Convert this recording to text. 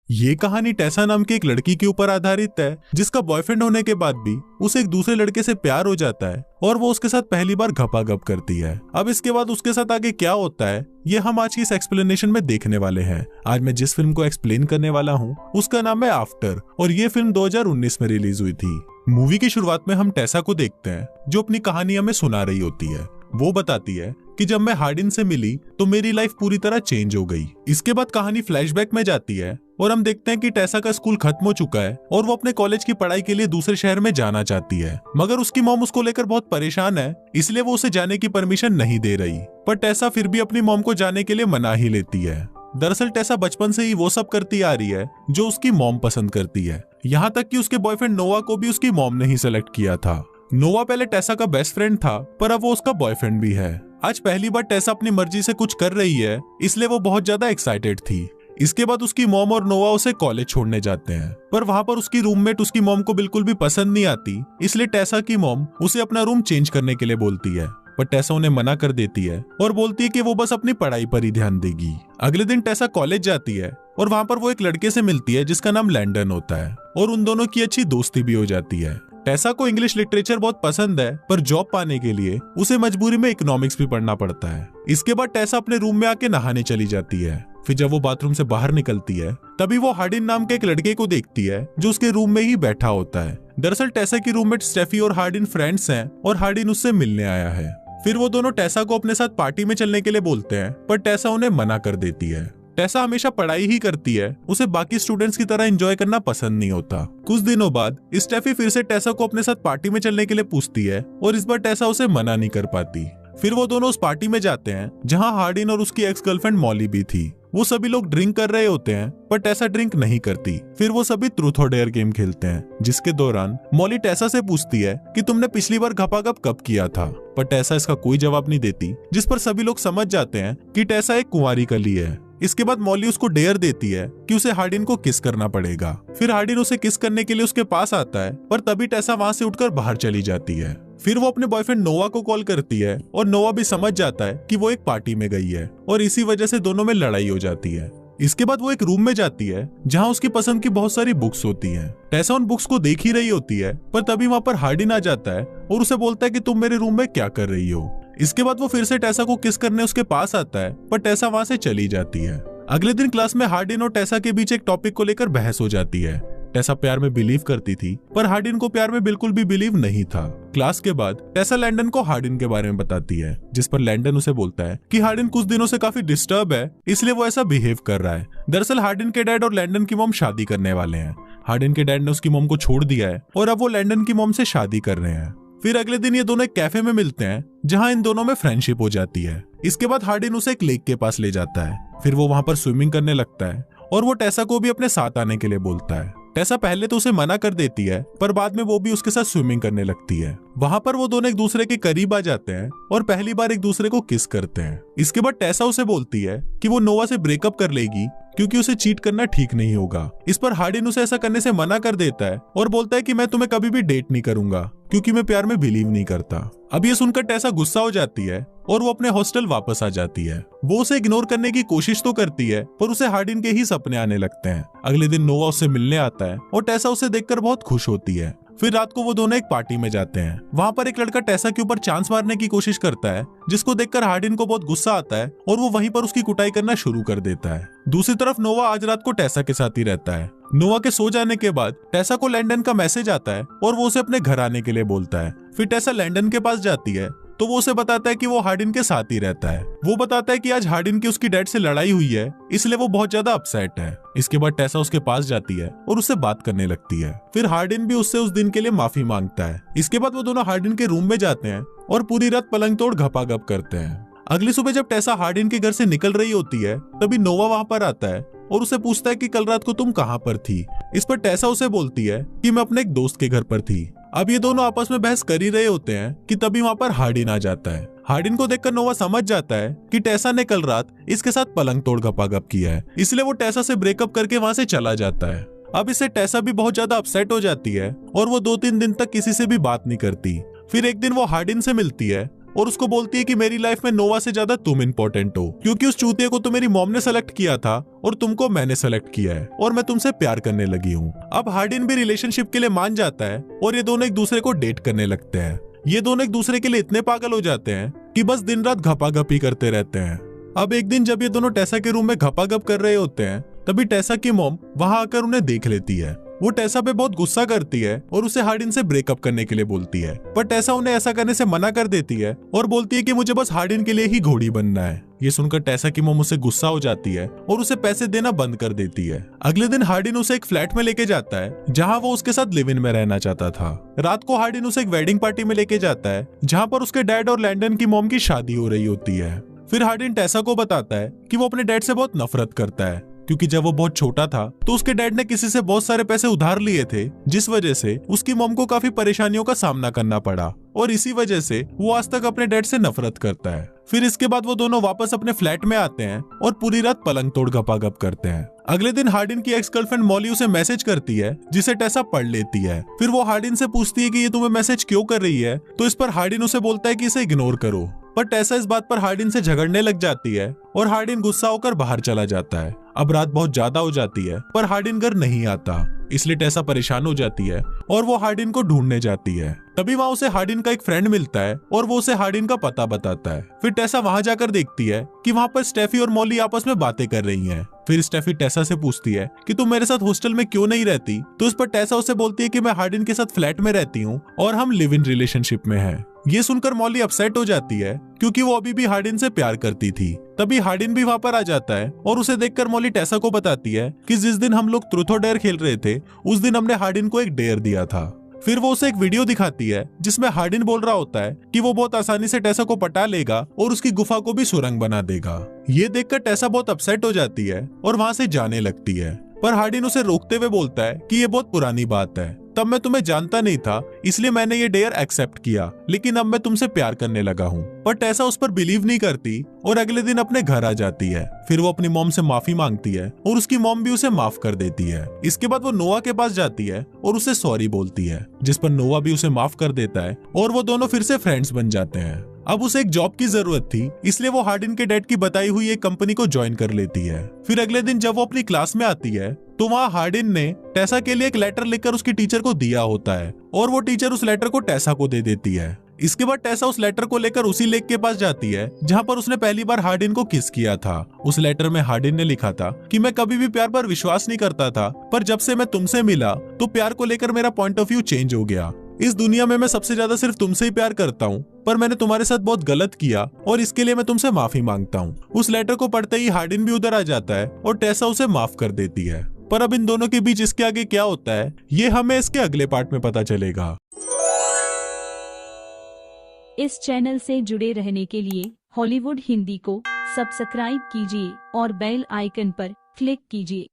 ये कहानी टेसा नाम की एक लड़की के ऊपर आधारित है, जिसका बॉयफ्रेंड होने के बाद भी उसे एक दूसरे लड़के से प्यार हो जाता है और वो उसके साथ पहली बार घपाघप करती है। अब इसके बाद उसके साथ आगे क्या होता है ये हम आज की इस एक्सप्लेनेशन में देखने वाले हैं। आज मैं जिस फिल्म को एक्सप्लेन करने वाला हूँ उसका नाम है आफ्टर और ये फिल्म 2019 में रिलीज हुई थी। मूवी की शुरुआत में हम टेसा को देखते हैं जो अपनी कहानी हमें सुना रही होती है। वो बताती है कि जब मैं हार्डिन से मिली तो मेरी लाइफ पूरी तरह चेंज हो गई। इसके बाद कहानी फ्लैशबैक में जाती है और हम देखते हैं कि टेसा का स्कूल खत्म हो चुका है और वो अपने कॉलेज की पढ़ाई के लिए दूसरे शहर में जाना चाहती है, मगर उसकी मॉम उसको लेकर बहुत परेशान है, इसलिए वो उसे जाने की परमिशन नहीं दे रही। पर टेसा फिर भी अपनी मॉम को जाने के लिए मना ही लेती है। दरअसल टेसा बचपन से ही वो सब करती आ रही है जो उसकी मॉम पसंद करती है, यहाँ तक कि उसके बॉयफ्रेंड नोवा को भी उसकी मॉम ने ही सेलेक्ट किया था। नोवा पहले टेसा का बेस्ट फ्रेंड था पर अब वो उसका बॉयफ्रेंड भी है। आज पहली बार टेसा अपनी मर्जी से कुछ कर रही है, इसलिए वो बहुत ज्यादा एक्साइटेड थी। इसके बाद उसकी मॉम और नोवा उसे कॉलेज छोड़ने जाते हैं, पर वहाँ पर उसकी रूममेट उसकी मॉम को बिल्कुल भी पसंद नहीं आती, इसलिए टेसा की मॉम उसे अपना रूम चेंज करने के लिए बोलती है। पर टेसा उन्हें मना कर देती है और बोलती है कि वो बस अपनी पढ़ाई पर ही ध्यान देगी। अगले दिन टेसा कॉलेज जाती है और वहाँ पर वो एक लड़के से मिलती है जिसका नाम लैंडन होता है और उन दोनों की अच्छी दोस्ती भी हो जाती है। टेसा को इंग्लिश लिटरेचर बहुत पसंद है, पर जॉब पाने के लिए उसे मजबूरी में इकोनॉमिक्स भी पढ़ना पड़ता है। इसके बाद टेसा अपने रूम में आके नहाने चली जाती है। फिर जब वो बाथरूम से बाहर निकलती है तभी वो हार्डिन नाम के एक लड़के को देखती है जो उसके रूम में ही बैठा होता है। दरअसल टेसा की रूममेट स्टेफी और हार्डिन फ्रेंड्स हैं और हार्डिन उससे मिलने आया है। फिर वो दोनों टेसा को अपने साथ पार्टी में चलने के लिए बोलते हैं, पर टेसा उन्हें मना कर देती है। टेसा हमेशा पढ़ाई ही करती है, उसे बाकी स्टूडेंट्स की तरह एंजॉय करना पसंद नहीं होता। कुछ दिनों बाद स्टेफी फिर से टेसा को अपने साथ पार्टी में चलने के लिए पूछती है और इस बार टेसा उसे मना नहीं कर पाती। फिर वो दोनों उस पार्टी में जाते हैं जहां हार्डिन और उसकी एक्स गर्लफ्रेंड मॉली भी थी। वो सभी लोग ड्रिंक कर रहे होते हैं पर टेसा ड्रिंक नहीं करती। फिर वो सभी ट्रूथ और डेयर गेम खेलते हैं, जिसके दौरान मॉली टेसा से पूछती है कि तुमने पिछली बार घपाघप कब किया था, पर टेसा इसका कोई जवाब नहीं देती, जिस पर सभी लोग समझ जाते हैं कि टेसा एक कुंवारी कली है। इसके बाद मॉली उसको डेयर देती है कि उसे हार्डिन को किस करना पड़ेगा। फिर हार्डिन उसे किस करने के लिए उसके पास आता है, पर तभी टेसा वहां से उठकर बाहर चली जाती है। फिर वो अपने बॉयफ्रेंड नोवा को कॉल करती है और नोवा भी समझ जाता है कि वो एक पार्टी में गई है और इसी वजह से दोनों में लड़ाई हो जाती है। इसके बाद वो एक रूम में जाती है जहां उसकी पसंद की बहुत सारी बुक्स होती हैं। टेसा उन बुक्स को देख ही रही होती है, पर तभी वहां पर हार्डिन आ जाता है और उसे बोलता है कि तुम मेरे रूम में क्या कर रही हो। इसके बाद वो फिर से टेसा को किस करने उसके पास आता है, पर टेसा वहां से चली जाती है। अगले दिन क्लास में हार्डिन और टेसा के बीच एक टॉपिक को लेकर बहस हो जाती है। टेसा प्यार में बिलीव करती थी, पर हार्डिन को प्यार में बिल्कुल भी बिलीव नहीं था। क्लास के बाद टेसा लैंडन को हार्डिन के बारे में बताती है, जिस पर लैंडन उसे बोलता है कि हार्डिन कुछ दिनों से काफी डिस्टर्ब है, इसलिए वो ऐसा बिहेव कर रहा है। दरअसल हार्डिन के डैड और लैंडन की मॉम शादी करने वाले हैं। हार्डिन के डैड ने उसकी मॉम को छोड़ दिया है और अब वो लैंडन की मॉम से शादी कर रहे हैं। फिर अगले दिन ये दोनों एक कैफे में मिलते हैं जहां इन दोनों में फ्रेंडशिप हो जाती है। इसके बाद हार्डिन उसे एक लेक के पास ले जाता है। फिर वो वहां पर स्विमिंग करने लगता है और वो टेसा को भी अपने साथ आने के लिए बोलता है। टेसा पहले तो उसे मना कर देती है, पर बाद में वो भी उसके साथ स्विमिंग करने लगती है। वहां पर वो दोनों एक दूसरे के करीब आ जाते हैं और पहली बार एक दूसरे को किस करते हैं। इसके बाद टेसा उसे बोलती है कि वो नोवा से ब्रेकअप कर लेगी क्योंकि उसे चीट करना ठीक नहीं होगा। इस पर हार्डिन उसे ऐसा करने से मना कर देता है और बोलता है कि मैं तुम्हें कभी भी डेट नहीं करूंगा क्योंकि मैं प्यार में बिलीव नहीं करता। अब ये सुनकर टेसा गुस्सा हो जाती है और वो अपने हॉस्टल वापस आ जाती है। वो उसे इग्नोर करने की कोशिश तो करती है, पर उसे हार्डिन के ही सपने आने लगते हैं। अगले दिन नोवा उससे मिलने आता है और टेसा उसे देखकर बहुत खुश होती है। फिर रात को वो दोनों एक पार्टी में जाते हैं। वहाँ पर एक लड़का टेसा के ऊपर चांस मारने की कोशिश करता है, जिसको देखकर हार्डिन को बहुत गुस्सा आता है और वो वहीं पर उसकी कुटाई करना शुरू कर देता है। दूसरी तरफ नोवा आज रात को टेसा के साथ ही रहता है। नोवा के सो जाने के बाद टेसा को लैंडन का मैसेज आता है और वो उसे अपने घर आने के लिए बोलता है। फिर टेसा लैंडन के पास जाती है तो वो उसे बताता है कि वो हार्डिन के साथ ही रहता है। वो बताता है कि आज हार्डिन की उसकी डैड से लड़ाई हुई है, इसलिए वो बहुत ज्यादा अपसेट है। इसके बाद टेसा उसके पास जाती है और उससे बात करने लगती है। फिर हार्डिन भी उससे उस दिन के लिए माफी मांगता है। इसके बाद वो दोनों हार्डिन के रूम में जाते हैं और पूरी रात पलंग तोड़ घपाघप करते हैं। अगली सुबह जब टेसा हार्डिन के घर से निकल रही होती है तभी नोवा वहां पर आता है और उसे पूछता है कि कल रात को तुम कहाँ पर थी। इस पर टेसा उसे बोलती है कि मैं अपने एक दोस्त के घर पर थी। अब ये दोनों आपस में बहस कर ही रहे होते हैं कि तभी वहां पर हार्डिन आ जाता है। हार्डिन को देखकर नोवा समझ जाता है कि टेसा ने कल रात इसके साथ पलंग तोड़ घपाघप किया है, इसलिए वो टेसा से ब्रेकअप करके वहां से चला जाता है। अब इससे टेसा भी बहुत ज्यादा अपसेट हो जाती है और वो 2-3 दिन तक किसी से भी बात नहीं करती। फिर एक दिन वो हार्डिन से मिलती है और उसको बोलती है कि मेरी लाइफ में नोवा से ज्यादा तुम इम्पोर्टेंट हो, क्योंकि उस चूतिए को तो मेरी मॉम ने सेलेक्ट किया था और तुमको मैंने सेलेक्ट किया है और मैं तुमसे प्यार करने लगी हूँ। अब हार्डिन भी रिलेशनशिप के लिए मान जाता है और ये दोनों एक दूसरे को डेट करने लगते हैं। ये दोनों एक दूसरे के लिए इतने पागल हो जाते हैं कि बस दिन रात घपाघपी करते रहते हैं। अब एक दिन जब ये दोनों टेसा के रूम में घपाघप कर रहे होते हैं, तभी टेसा की मॉम वहां आकर उन्हें देख लेती है। वो टेसा पे बहुत गुस्सा करती है और उसे हार्डिन से ब्रेकअप करने के लिए बोलती है, पर टेसा उन्हें ऐसा करने से मना कर देती है और बोलती है कि मुझे बस हार्डिन के लिए ही घोड़ी बनना है। ये सुनकर टेसा की मॉम उसे गुस्सा हो जाती है और उसे पैसे देना बंद कर देती है। अगले दिन हार्डिन उसे एक फ्लैट में लेके जाता है जहां वो उसके साथ लिव इन में रहना चाहता था। रात को हार्डिन उसे एक वेडिंग पार्टी में लेके जाता है जहां पर उसके डैड और लैंडन की मॉम की शादी हो रही होती है। फिर हार्डिन टेसा को बताता है कि वो अपने डैड से बहुत नफरत करता है, क्योंकि जब वो बहुत छोटा था तो उसके डैड ने किसी से बहुत सारे पैसे उधार लिए थे, जिस वजह से उसकी मॉम को काफी परेशानियों का सामना करना पड़ा और इसी वजह से वो आज तक अपने डैड से नफरत करता है। फिर इसके बाद वो दोनों वापस अपने फ्लैट में आते हैं और पूरी रात पलंग तोड़ गपागप करते हैं। अगले दिन हार्डिन की एक्स गर्लफ्रेंड मॉली उसे मैसेज करती है जिसे टेसा पढ़ लेती है। फिर वो हार्डिन से पूछती है कि ये तुम्हें मैसेज क्यों कर रही है, तो इस पर हार्डिन उसे बोलता है कि इसे इग्नोर करो, पर टेसा इस बात पर हार्डिन से झगड़ने लग जाती है और हार्डिन गुस्सा होकर बाहर चला जाता है। अब रात बहुत ज्यादा हो जाती है पर हार्डिन घर नहीं आता, इसलिए टेसा परेशान हो जाती है और वो हार्डिन को ढूंढने जाती है। तभी वहाँ उसे हार्डिन का एक फ्रेंड मिलता है और वो उसे हार्डिन का पता बताता है। फिर टेसा वहाँ जाकर देखती है कि वहाँ पर स्टेफी और मॉली आपस में बातें कर रही हैं। फिर स्टेफी टेसा से पूछती है कि तुम मेरे साथ हॉस्टल में क्यों नहीं रहती, तो इस पर टेसा उसे बोलती है कि मैं हार्डिन के साथ फ्लैट में रहती हूँ और हम लिव इन रिलेशनशिप में हैं। ये सुनकर मॉली अपसेट हो जाती है क्योंकि वो अभी भी हार्डिन से प्यार करती थी। तभी हार्डिन भी वहाँ पर आ जाता है और उसे देखकर मॉली टेसा को बताती है कि जिस दिन हम लोग ट्रूथ और डेयर खेल रहे थे उस दिन हमने हार्डिन को एक डेयर दिया था। फिर वो उसे एक वीडियो दिखाती है जिसमें हार्डिन बोल रहा होता है कि वो बहुत आसानी से टेसा को पटा लेगा और उसकी गुफा को भी सुरंग बना देगा। ये देखकर टेसा बहुत अपसेट हो जाती है और वहाँ से जाने लगती है, पर हार्डिन उसे रोकते हुए बोलता है कि ये बहुत पुरानी बात है, तब मैं तुम्हें जानता नहीं था इसलिए मैंने ये डेयर एक्सेप्ट किया, लेकिन अब मैं तुमसे प्यार करने लगा हूँ। पर टेसा उस पर बिलीव नहीं करती और अगले दिन अपने घर आ जाती है। फिर वो अपनी मॉम से माफी मांगती है और उसकी मॉम भी उसे माफ कर देती है। इसके बाद वो नोआ के पास जाती है और उसे सॉरी बोलती है, जिस पर नोआ भी उसे माफ कर देता है और वो दोनों फिर से फ्रेंड्स बन जाते हैं। अब उसे एक जॉब की जरूरत थी, इसलिए वो हार्डिन के डैड की बताई हुई एक कंपनी को ज्वाइन कर लेती है। फिर अगले दिन जब वो अपनी क्लास में आती है तो वहाँ हार्डिन ने टेसा के लिए एक लेटर लिखकर उसकी टीचर को दिया होता है और वो टीचर उस लेटर को टेसा को दे देती है। इसके बाद टेसा उस लेटर को लेकर उसी लेक के पास जाती है जहाँ पर उसने पहली बार हार्डिन को किस किया था। उस लेटर में हार्डिन ने लिखा था कि मैं कभी भी प्यार पर विश्वास नहीं करता था, पर जब से मैं तुमसे मिला तो प्यार को लेकर मेरा पॉइंट ऑफ व्यू चेंज हो गया। इस दुनिया में मैं सबसे ज्यादा सिर्फ तुमसे ही प्यार करता हूँ, पर मैंने तुम्हारे साथ बहुत गलत किया और इसके लिए मैं तुमसे माफी मांगता हूँ। उस लेटर को पढ़ते ही हार्डिन भी उधर आ जाता है और टेसा उसे माफ कर देती है। पर अब इन दोनों के बीच इसके आगे क्या होता है ये हमें इसके अगले पार्ट में पता चलेगा। इस चैनल से जुड़े रहने के लिए हॉलीवुड हिंदी को सब्सक्राइब कीजिए और बेल आइकन पर क्लिक कीजिए।